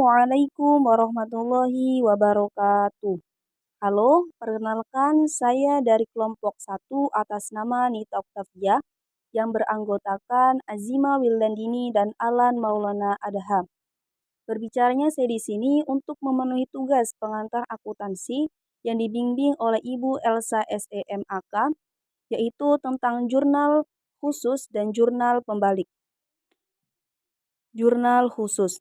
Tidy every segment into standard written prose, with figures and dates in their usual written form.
Assalamualaikum warahmatullahi wabarakatuh. Halo, perkenalkan saya dari kelompok 1 atas nama Nita Oktavia yang beranggotakan Azima Wildandini dan Alan Maulana Adham. Berbicaranya saya di sini untuk memenuhi tugas pengantar akuntansi yang dibimbing oleh Ibu Elsa SEMAK, yaitu tentang jurnal khusus dan jurnal pembalik. Jurnal khusus.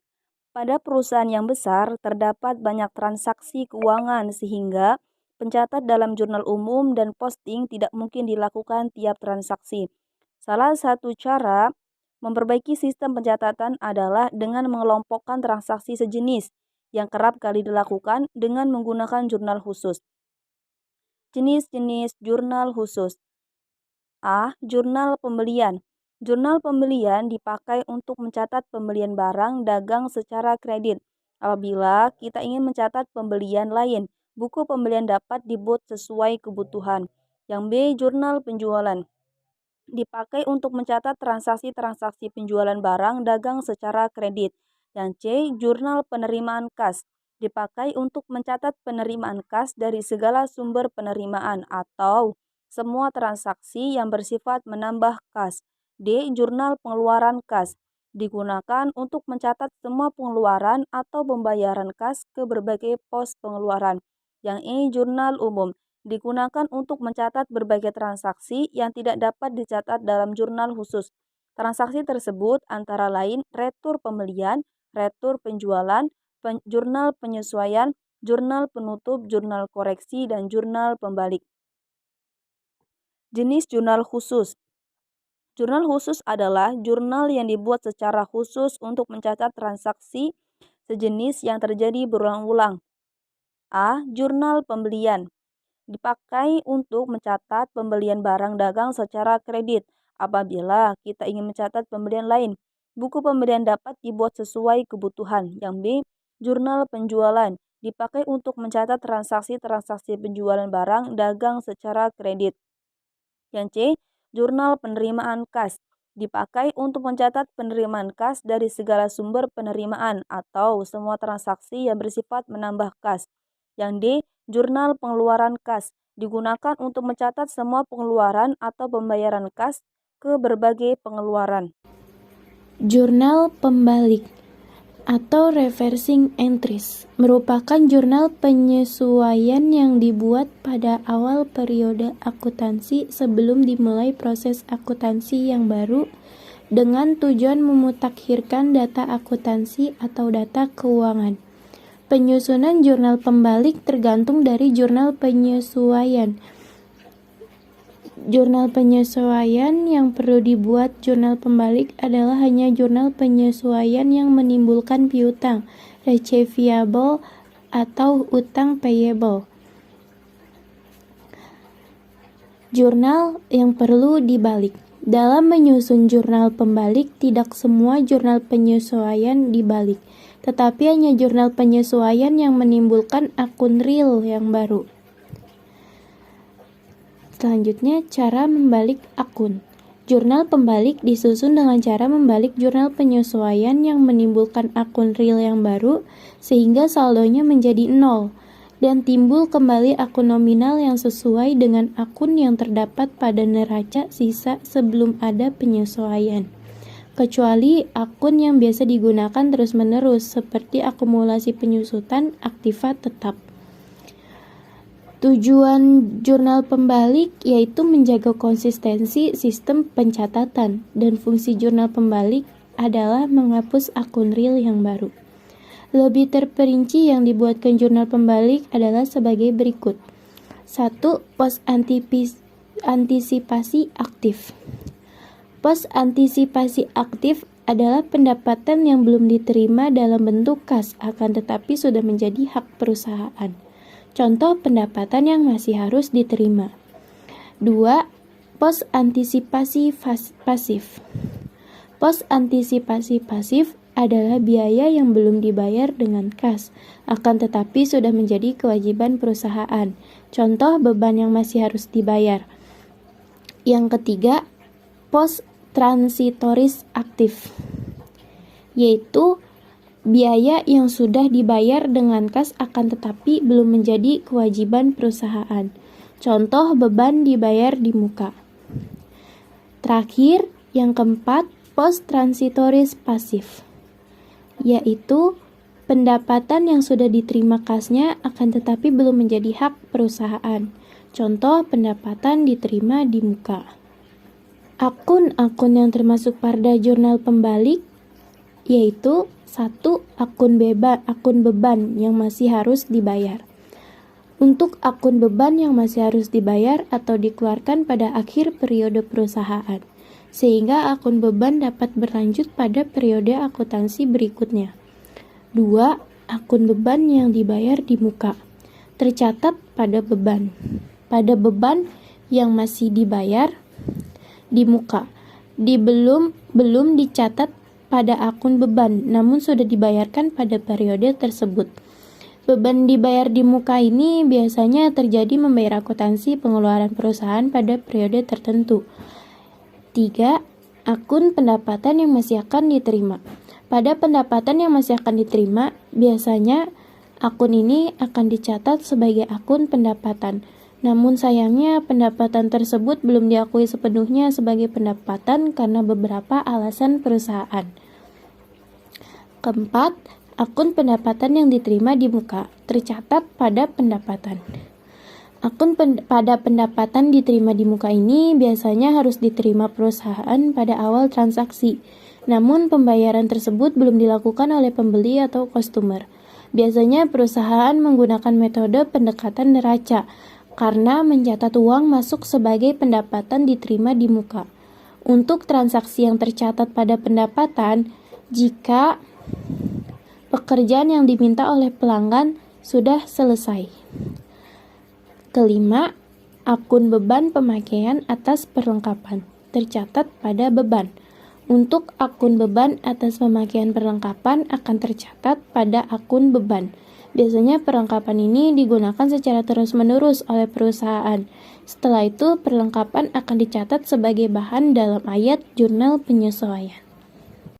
Pada perusahaan yang besar, terdapat banyak transaksi keuangan sehingga pencatat dalam jurnal umum dan posting tidak mungkin dilakukan tiap transaksi. Salah satu cara memperbaiki sistem pencatatan adalah dengan mengelompokkan transaksi sejenis yang kerap kali dilakukan dengan menggunakan jurnal khusus. Jenis-jenis jurnal khusus. A. Jurnal pembelian. Jurnal pembelian dipakai untuk mencatat pembelian barang dagang secara kredit. Apabila kita ingin mencatat pembelian lain, buku pembelian dapat dibuat sesuai kebutuhan. Yang B. Jurnal penjualan. Dipakai untuk mencatat transaksi-transaksi penjualan barang dagang secara kredit. Yang C. Jurnal penerimaan kas. Dipakai untuk mencatat penerimaan kas dari segala sumber penerimaan atau semua transaksi yang bersifat menambah kas. D. Jurnal pengeluaran kas. Digunakan untuk mencatat semua pengeluaran atau pembayaran kas ke berbagai pos pengeluaran. Yang E. Jurnal umum. Digunakan untuk mencatat berbagai transaksi yang tidak dapat dicatat dalam jurnal khusus. Transaksi tersebut antara lain retur pembelian, retur penjualan, jurnal penyesuaian, jurnal penutup, jurnal koreksi, dan jurnal pembalik. Jenis jurnal khusus. Jurnal khusus adalah jurnal yang dibuat secara khusus untuk mencatat transaksi sejenis yang terjadi berulang-ulang. A. Jurnal pembelian. Dipakai untuk mencatat pembelian barang dagang secara kredit. Apabila kita ingin mencatat pembelian lain, buku pembelian dapat dibuat sesuai kebutuhan. Yang B. Jurnal penjualan. Dipakai untuk mencatat transaksi-transaksi penjualan barang dagang secara kredit. Yang C. Jurnal penerimaan kas. Dipakai untuk mencatat penerimaan kas dari segala sumber penerimaan atau semua transaksi yang bersifat menambah kas. Yang D. Jurnal pengeluaran kas. Digunakan untuk mencatat semua pengeluaran atau pembayaran kas ke berbagai pengeluaran. Jurnal pembalik atau reversing entries merupakan jurnal penyesuaian yang dibuat pada awal periode akuntansi sebelum dimulai proses akuntansi yang baru dengan tujuan memutakhirkan data akuntansi atau data keuangan. Penyusunan jurnal pembalik tergantung dari jurnal penyesuaian. Jurnal penyesuaian yang perlu dibuat jurnal pembalik adalah hanya jurnal penyesuaian yang menimbulkan piutang, receivable, atau utang payable. Jurnal yang perlu dibalik. Dalam menyusun jurnal pembalik, tidak semua jurnal penyesuaian dibalik, tetapi hanya jurnal penyesuaian yang menimbulkan akun real yang baru. Selanjutnya, cara membalik akun. Jurnal pembalik disusun dengan cara membalik jurnal penyesuaian yang menimbulkan akun real yang baru sehingga saldonya menjadi 0 dan timbul kembali akun nominal yang sesuai dengan akun yang terdapat pada neraca sisa sebelum ada penyesuaian. Kecuali akun yang biasa digunakan terus-menerus seperti akumulasi penyusutan aktiva tetap. Tujuan jurnal pembalik yaitu menjaga konsistensi sistem pencatatan dan fungsi jurnal pembalik adalah menghapus akun real yang baru. Lebih terperinci yang dibuatkan jurnal pembalik adalah sebagai berikut. 1. Pos antisipasi aktif. Pos antisipasi aktif adalah pendapatan yang belum diterima dalam bentuk kas akan tetapi sudah menjadi hak perusahaan. Contoh pendapatan yang masih harus diterima. 2. Pos antisipasi pasif. Pos antisipasi pasif adalah biaya yang belum dibayar dengan kas, akan tetapi sudah menjadi kewajiban perusahaan. Contoh beban yang masih harus dibayar. Yang ketiga, pos transitoris aktif, yaitu biaya yang sudah dibayar dengan kas akan tetapi belum menjadi kewajiban perusahaan. Contoh beban dibayar di muka. Terakhir, yang keempat, post transitoris pasif, yaitu pendapatan yang sudah diterima kasnya akan tetapi belum menjadi hak perusahaan. Contoh pendapatan diterima di muka. Akun-akun yang termasuk pada jurnal pembalik yaitu 1. Akun beban yang masih harus dibayar. Untuk akun beban yang masih harus dibayar atau dikeluarkan pada akhir periode perusahaan, sehingga akun beban dapat berlanjut pada periode akuntansi berikutnya. 2. Akun beban yang dibayar di muka, tercatat pada beban. Pada beban yang masih dibayar di muka, belum dicatat pada akun beban, namun sudah dibayarkan pada periode tersebut. Beban dibayar di muka ini biasanya terjadi membayar akuntansi pengeluaran perusahaan pada periode tertentu. 3. Akun pendapatan yang masih akan diterima. Pada pendapatan yang masih akan diterima, biasanya akun ini akan dicatat sebagai akun pendapatan. Namun sayangnya pendapatan tersebut belum diakui sepenuhnya sebagai pendapatan karena beberapa alasan perusahaan. Keempat, akun pendapatan yang diterima di muka, tercatat pada pendapatan. Akun pada pendapatan diterima di muka ini biasanya harus diterima perusahaan pada awal transaksi, namun pembayaran tersebut belum dilakukan oleh pembeli atau customer. Biasanya perusahaan menggunakan metode pendekatan neraca, karena mencatat uang masuk sebagai pendapatan diterima di muka. Untuk transaksi yang tercatat pada pendapatan, jika pekerjaan yang diminta oleh pelanggan sudah selesai. Kelima, akun beban pemakaian atas perlengkapan, tercatat pada beban. Untuk akun beban atas pemakaian perlengkapan akan tercatat pada akun beban. Biasanya perlengkapan ini digunakan secara terus-menerus oleh perusahaan. Setelah itu, perlengkapan akan dicatat sebagai bahan dalam ayat jurnal penyesuaian.